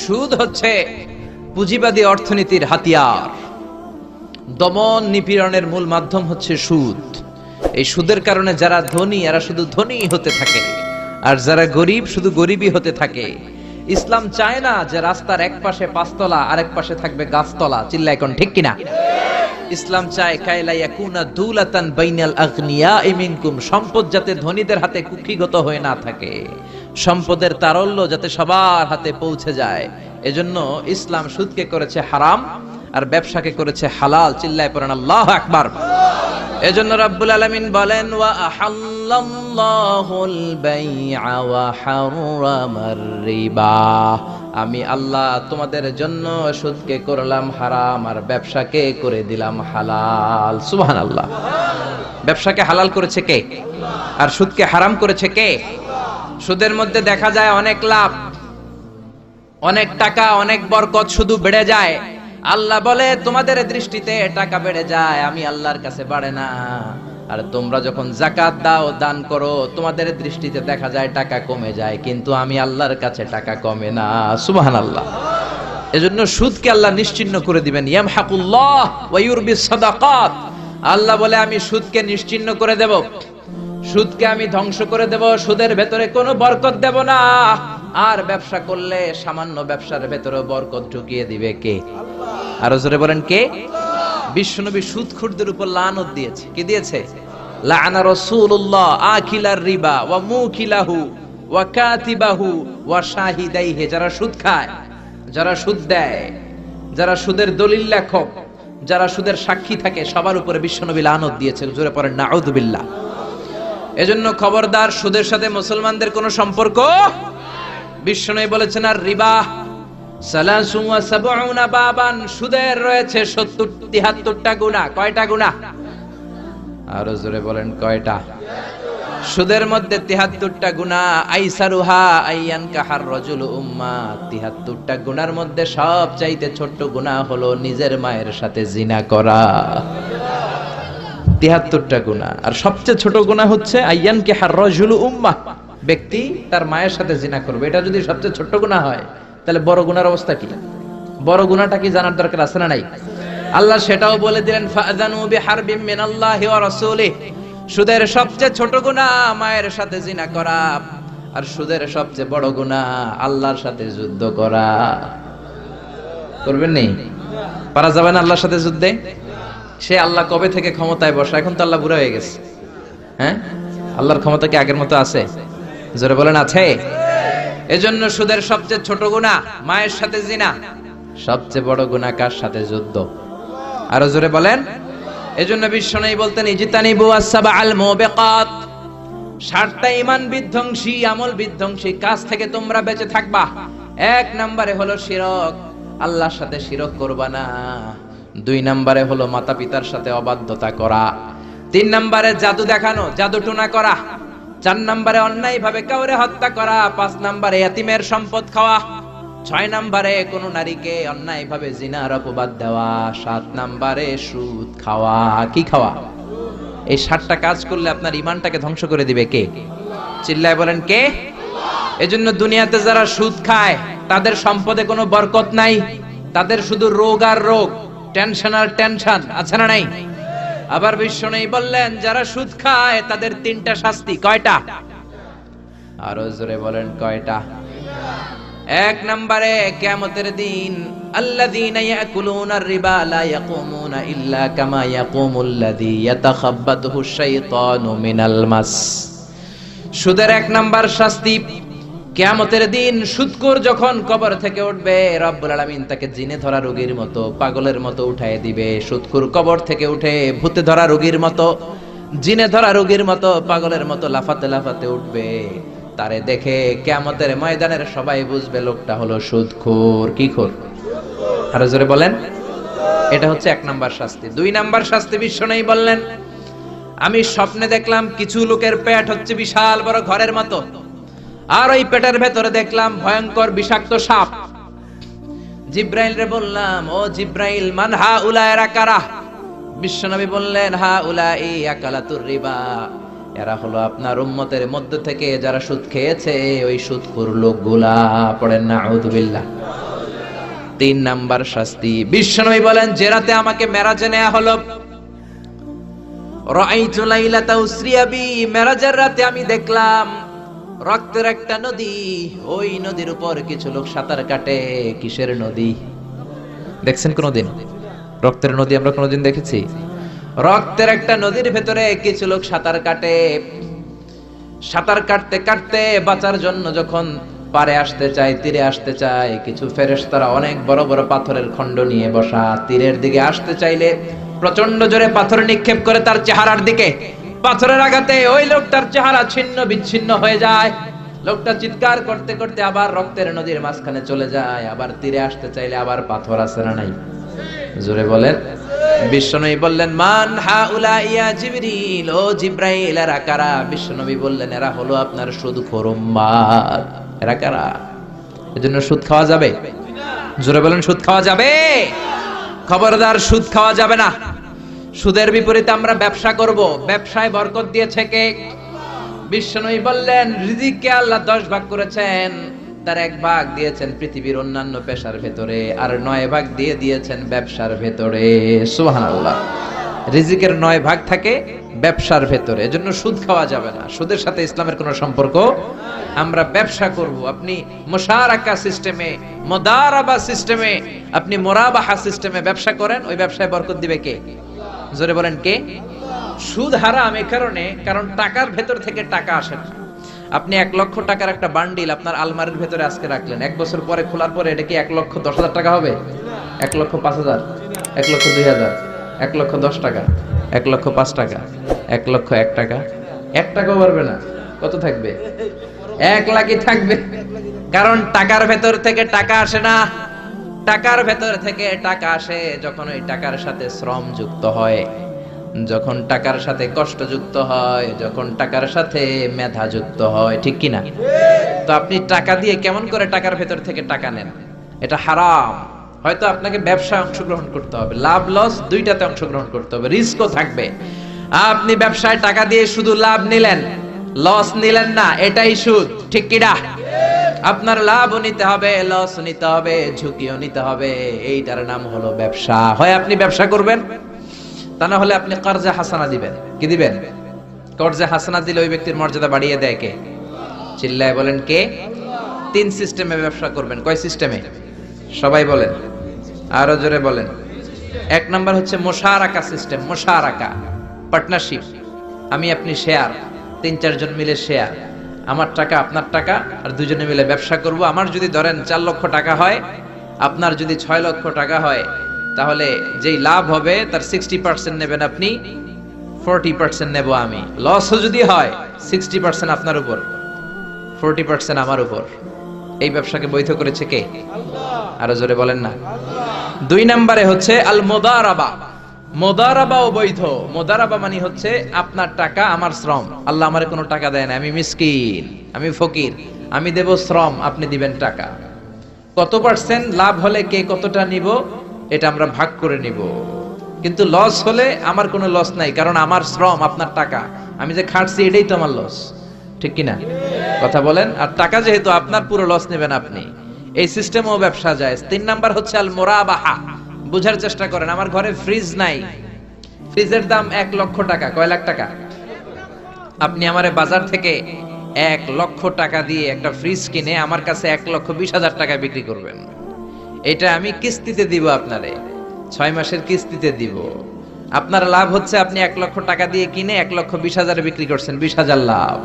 সুদ হচ্ছে পুঁজিবাদী অর্থনীতির হাতিয়ার। দমন নিপীড়নের মূল মাধ্যম হচ্ছে সুদ। এই সুদের কারণে যারা ধনী এরা শুধু ধনী হতে থাকে, আর যারা গরিব শুধু গরিবই হতে থাকে। ইসলাম চায় না যে রাস্তার এক পাশে পাঁচতলা আর এক পাশে থাকবে গাছতলা। চিল্লা এখন ঠিক কিনা? ইসলাম চায় কায়লা ইয়াকুনা দুলাতান বাইনাল আগনিয়াই মিনকুম, সম্পদ যাতে ধনীদের হাতে কুক্ষিগত হয়ে না থাকে, সম্পদের তারল্য যাতে সবার হাতে পৌঁছে যায়। এজন্য ইসলাম সুদকে করেছে হারাম আর ব্যবসাকে করেছে হালাল। চিল্লায় পড়েন আল্লাহু আকবার। এজন্য রাব্বুল আলামিন বলেন ওয়া আহাল্লাল্লাহুল বাইআ ওয়া হারামার রিবা, আমি আল্লাহ তোমাদের জন্য সুদকে করলাম হারাম আর ব্যবসাকে করে দিলাম হালাল। সুবহানাল্লাহ। ব্যবসাকে হালাল করেছে কে? আর সুদকে হারাম করেছে কে? সুদের মধ্যে দেখা যায় অনেক লাভ, অনেক টাকা, অনেক বরকত, শুধু বেড়ে যায়। আল্লাহ বলে তোমাদের দৃষ্টিতে টাকা বেড়ে যায়, আমি আল্লাহর কাছে বাড়ে না। আর তোমরা যখন যাকাত দাও, দান করো, তোমাদের দৃষ্টিতে দেখা যায় টাকা কমে যায়, কিন্তু আমি আল্লাহর কাছে টাকা কমে না। সুবহানাল্লাহ। এজন্য সুদকে আল্লাহ নিশ্চিহ্ন করে দিবেন। ইয়ামহাকুল্লাহ ওয়া ইউরবিস সাদাকাত। আল্লাহ বলে আমি সুদকে নিশ্চিহ্ন করে দেব, সুদকে আমি ধ্বংস করে দেব, সুদের ভেতরে কোনো বরকত দেব না। আর ব্যবসা করলে সামান্য ব্যবসার ভেতরে বরকত ঢুকিয়ে দিবে কে? আরো জোরে বলেন কে? বিশ্বনবী সুদখোরদের উপর লানত দিয়েছে। কি দিয়েছে? লাআনা রাসূলুল্লাহ আকিলার রিবা ওয়া মুকিলাহু ওয়া কাতিবাহু ওয়া শাহিদাইহি। যারা সুদ খায়, যারা সুদ দেয়, যারা সুদের দলিল লেখক, যারা সুদের সাক্ষী থাকে, সবার উপরে বিশ্বনবী লানত দিয়েছে। জোরে পড়েন নাউযুবিল্লাহ। এজন্য খবরদার, সুদের সাথে মুসলমানদের কোনো সম্পর্ক। বিশ্বনবী বলেছেন আর রিবা সালাসু ওয়া সাবউনা বাবান, সুদের রয়েছে 73টা গুনাহ। কয়টা গুনাহ? আরো জোরে বলেন কয়টা? সুদের মধ্যে 73টা গুনাহ। আইসারুহা আইয়ান কাহার রাজুল উম্মা, 73টা গুনার মধ্যে সবচাইতে ছোট্ট গুনাহ হলো নিজের মায়ের সাথে জিনা করা। 73টা গুনাহ, আর সবচেয়ে ছোট গুনাহ হচ্ছে আইয়ান কাহার রাজুল উম্মা, ব্যক্তি তার মায়ের সাথে জিনা করবে। এটা যদি সবচেয়ে ছোট গুনাহ হয়, তাহলে বড় গুনার অবস্থা কি? বড় গুনাহটা কি জানার দরকার আছে না নাই? আল্লাহ সেটাও বলে দিলেন ফাযানু বিহারবিম মিনাল্লাহি ওয়া রাসূলিহি। সুদের সবচেয়ে ছোট গুনাহ মায়ের সাথে জিনা করা, আর সুদের সবচেয়ে বড় গুনাহ আল্লাহর সাথে যুদ্ধ করা। করবেন নি? পারা যাবে না আল্লাহর সাথে যুদ্ধে? সে আল্লাহ কবে থেকে ক্ষমতায় বসা? এখন তো আল্লাহ বুড়া হয়ে গেছে। হ্যাঁ, আল্লাহর ক্ষমতা কি আগের মতো আছে? জোরে বলেন আছে? এজন্য সুদের সবচেয়ে ছোট গুনাহ মায়ের সাথে জিনা, সবচেয়ে বড় গুনাহ কার সাথে? যুদ্ধ। আরো জোরে বলেন। এজন্য বিশ্বনবী বলতেন ইজতানিবু আস-সাবআল মুবিকাত, 7টা ঈমান বিধ্বংসী, আমল বিধ্বংসী কাজ থেকে তোমরা বেঁচে থাকবা। 1 নম্বরে হলো শিরক, আল্লাহর সাথে শিরক করবা না। 2 নম্বরে হলো মাতা পিতার সাথে অবাধ্যতা করা। 3 নম্বরে জাদু দেখানো, জাদু টুনা করা। 4 নম্বরে অন্যায় ভাবে কাউরে হত্যা করা। 5 নম্বরে এতিমের সম্পদ খাওয়া। 6 নম্বরে কোন নারীকে অন্যায় ভাবে জিনার অপবাদ দেওয়া। 7 নম্বরে সুদ খাওয়া। কি খাওয়া? এই 7টা কাজ করলে আপনার ঈমানটাকে ধ্বংস করে দিবে কে? চিল্লায় বলেন কে? এজন্য দুনিয়াতে যারা সুদ খায় তাদের সম্পদে কোনো বরকত নাই, তাদের শুধু রোগ আর রোগ, টেনশন আর টেনশন। আছে না নাই? আবার বিশ্বনবী বললেন যারা সুদ খায় তাদের 3টা শাস্তি। কয়টা? আরো জোরে বলেন কয়টা? 1 নম্বরে কিয়ামতের দিন আল্লাযীনা ইয়াকুলুনার রিবা লা ইয়াকুমুনা ইল্লা কামা ইয়াকুমুল্লাযী ইয়াতাখাব্বাতুহু শাইতানু মিনাল মাস। সুদের 1 নাম্বার শাস্তি, কিয়ামতের দিন সুদখোর যখন কবর থেকে উঠবে, রব্বুল আলামিন তাকে জিনে ধরা রোগীর মতো, পাগলের মতো উঠায় দিবে। সুদখোর কবর থেকে উঠে ভূতে ধরা রোগীর মতো, জিনে ধরা রোগীর মতো, পাগলের মতো লাফাতে লাফাতে উঠবে। তারে দেখে কিয়ামতের ময়দানের সবাই বুঝবে লোকটা হলো সুদখোর। কি খোর? আরো জোরে বলেন। এটা হচ্ছে 1 নাম্বার শাস্তি। 2 নাম্বার শাস্তি বিশ্বনবী বললেন আমি স্বপ্নে দেখলাম কিছু লোকের পেট হচ্ছে বিশাল বড় ঘরের মতো, আর ওই পেটের ভেতরে দেখলাম ভয়ঙ্কর বিষাক্ত সাপ। জিব্রাইল রে বললাম ও জিব্রাইল মান হাউলা এরা কারা? বিশ্বনবী বললেন হাউলাই আকালাতুর রিবা, এরা হলো আপনার উম্মতের মধ্য থেকে যারা সুদ খেয়েছে ওই সুদখোর লোকগুলা। পড়েন নাউযুবিল্লাহ। তিন নাম্বার শাস্তি, বিশ্বনবী বলেন যে রাতে আমাকে মেরাজে নেওয়া হলো, রাআইতু লাইলাতা উসরিয়া বি, মেরাজের রাতে আমি দেখলাম রক্তের একটা নদী, ওই নদীর উপর কিছু লোক সাঁতার কাটে। কিসের নদী দেখছেন কোনদিন? রক্তের নদী আমরা কোনদিন দেখেছি? রক্তের একটা নদীর ভেতরে কিছু লোক সাঁতার কাটে। সাঁতার কাটতে কাটতে বাঁচার জন্য যখন পারে আসতে চায়, তীরে আসতে চায়, কিছু ফেরেশতারা অনেক বড় বড় পাথরের খণ্ড নিয়ে বসা, তীরের দিকে আসতে চাইলে প্রচন্ড জোরে পাথর নিক্ষেপ করে তার চেহারার দিকে। পাথরের আঘাতে ওই লোকটার চেহারা ছিন্ন বিচ্ছিন্ন হয়ে যায়। লোকটা চিৎকার করতে করতে আবার রক্তের নদীর মাঝখানে চলে যায়। আবার তীরে আসতে চাইলে আবার পাথর আছে না নাই? জোরে বলেন। বিশ্বনবী বললেন মান হাউলা ইয়া জিবরিল, ও জিব্রাইল এরা কারা? বিশ্বনবী বললেন এরা হলো আপনার সুদখোর উম্মাত। এরা কারা? এজন্য সুদ খাওয়া যাবে? জোরে বলেন, সুদ খাওয়া যাবে? খবরদার, সুদ খাওয়া যাবে না। সুদের বিপরীতে আমরা ব্যবসা করব। ব্যবসায় বরকত দিয়েছে কে? বিশ্বনবী বললেন রিজিককে আল্লাহ 10 ভাগ করেছেন, তার 1 ভাগ দিয়েছেন পৃথিবীর অন্যান্য পেশার ভেতরে, আর 9 ভাগ দিয়ে দিয়েছেন ব্যবসার ভেতরে। সুবহানাল্লাহ। রিজিকের 9 ভাগ থাকে ব্যবসার ভেতরে, এজন্য সুদ খাওয়া যাবে না। সুদের সাথে ইসলামের কোনো সম্পর্ক। আমরা ব্যবসা করব। আপনি মুশারাকা সিস্টেমে, মুদারাবা সিস্টেমে, আপনি মুরাবাহা সিস্টেমে ব্যবসা করেন, ওই ব্যবসায় বরকত দিবে কে? জোরে বলেন কে? সুদ হারাম এই কারণে, কারণ টাকার ভেতর থেকে টাকা আসে না। আপনি 1 লক্ষ টাকার একটা বান্ডিল আপনার আলমারির ভেতরে আজকে রাখলেন, 1 বছর পরে খোলার পরে এটা কি 1,10,000 টাকা হবে? 1,05,000, 1,02,000, 1,10 টাকা, 1,05 টাকা, 1,01 টাকা, 1 টাকাও পারবে না। কত থাকবে? 1 লাখই থাকবে। কারণ টাকার ভেতর থেকে টাকা আসে না। টাকার ভেতর থেকে টাকা আসে যখন ওই টাকার সাথে শ্রম যুক্ত হয়, যখন টাকার সাথে কষ্ট যুক্ত হয়, যখন টাকার সাথে মেধা যুক্ত হয়। ঠিক কি না? তো আপনি টাকা দিয়ে কেমন করে টাকার ভেতর থেকে টাকা নেন? এটা হারাম। হয়তো আপনাকে ব্যবসায় অংশগ্রহণ করতে হবে, লাভ লস দুইটাতে অংশগ্রহণ করতে হবে, রিস্কও থাকবে। আপনি ব্যবসায় টাকা দিয়ে শুধু লাভ নিলেন, লস নিলেন না, এটাই সুদ। ঠিক কি না? আপনার লাভও নিতে হবে, লসও নিতে হবে, ঝুঁকিও নিতে হবে। এইটার নাম হলো ব্যবসা। হয় আপনি ব্যবসা করবেন, তা না হলে আপনি কর্জে হাসানা দিবেন। কি দিবেন? কর্জে হাসানা দিলে ওই ব্যক্তির মর্যাদা বাড়িয়ে দেয় কে? চিল্লায় বলেন কে? 3 সিস্টেমে ব্যবসা করবেন। কয় সিস্টেমে? সবাই বলেন, আরো জোরে বলেন। 1 নাম্বার হচ্ছে মুশারাকা সিস্টেম। মুশারাকা, পার্টনারশিপ। আমি আপনি শেয়ার, 3-4 জন মিলে শেয়ার, আমার টাকা আপনার টাকা, আর দুজনে মিলে ব্যবসা করব। আমার যদি ধরেন 4 লক্ষ টাকা হয়, আপনার যদি 6 লক্ষ টাকা হয়, তাহলে যেই লাভ হবে তার 60% নেবেন আপনি, 40% নেব আমি। লসও যদি হয় 60% আপনার উপর, 40% আমার উপর। এই ব্যবসাকে বৈধ করেছে কে? আরো জোরে বলেন না। 2 নম্বরে হচ্ছে আল মুদারাবা। মুদারাবাও বৈধ। মুদারাবা মানে হচ্ছে আপনার টাকা আমার শ্রম। আল্লাহ আমারে কোনো টাকা দেয় না, আমি মিসকিন, আমি ফকির, আমি দেব শ্রম, আপনি দিবেন টাকা। কত পার্সেন্ট লাভ হলে কে কতটা নিব এটা আমরা ভাগ করে নিব। কিন্তু লস হলে আমার কোনো লস নাই, কারণ আমার শ্রম আপনার টাকা, আমি যে খাটছি এটাই তো আমার লস। ঠিক কি না? কথা বলেন। আর টাকা যেহেতু আপনার, পুরো লস নেবেন আপনি। এই সিস্টেমও ব্যবসা যায়। 3 নাম্বার হচ্ছে আল মুরাবাহা। বুঝার চেষ্টা করেন। আমার ঘরে ফ্রিজ নাই, ফ্রিজের দাম 1 লক্ষ টাকা। কয় লাখ টাকা? আপনি আমারে বাজার থেকে 1 লক্ষ টাকা দিয়ে একটা ফ্রিজ কিনে আমার কাছে 1,20,000 টাকায় বিক্রি করবেন। এটা আমি কিস্তিতে দিব আপনারে, 6 মাসের কিস্তিতে দিব। আপনার লাভ হচ্ছে আপনি 1 লক্ষ টাকা দিয়ে কিনে 1,20,000 বিক্রি করছেন, 20,000 লাভ।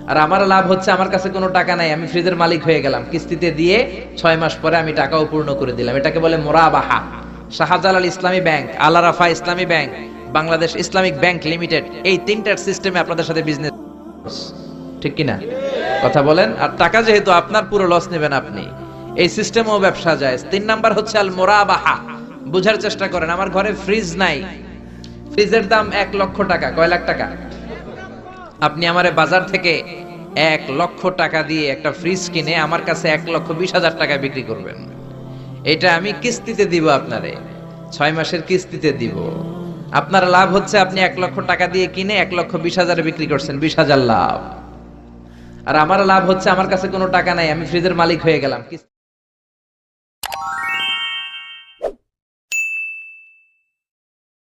আর আমার লাভ হচ্ছে আমার কাছে কোনো টাকা নাই, আমি ফ্রিজের মালিক হয়ে গেলাম, কিস্তিতে দিয়ে 6 মাস পরে আমি টাকাও পূর্ণ করে দিলাম। এটাকে বলে মুরাবাহা। শাহজালাল ইসলামী ব্যাংক, আল রাফা ইসলামী bank, Bangladesh Islamic bank limited, এই 3টার সিস্টেমে আপনাদের সাথে বিজনেস। ঠিক কি না? কথা বলেন। আর টাকা যেহেতু আপনার, পুরো লস নেবেন আপনি। এই সিস্টেমও ব্যবসা যায়। 3 নাম্বার হচ্ছে আল মুরাবাহা। বুঝার চেষ্টা করেন। আমার ঘরে ফ্রিজ নাই, ফ্রিজের দাম 1 লক্ষ টাকা। কয় লাখ টাকা? আপনি আমারে বাজার থেকে 1 লক্ষ টাকা দিয়ে একটা ফ্রিজ কিনে আমার কাছে 1,20,000 টাকায় বিক্রি করবেন। এটা আমি কিস্তিতে দিব আপনারে, 6 মাসের কিস্তিতে দিব। আপনার লাভ হচ্ছে আপনি 1 লক্ষ টাকা দিয়ে কিনে 1,20,000 বিক্রি করছেন, 20,000 লাভ। আর আমার লাভ হচ্ছে আমার কাছে কোনো টাকা নাই, আমি ফ্রিজের মালিক হয়ে গেলাম।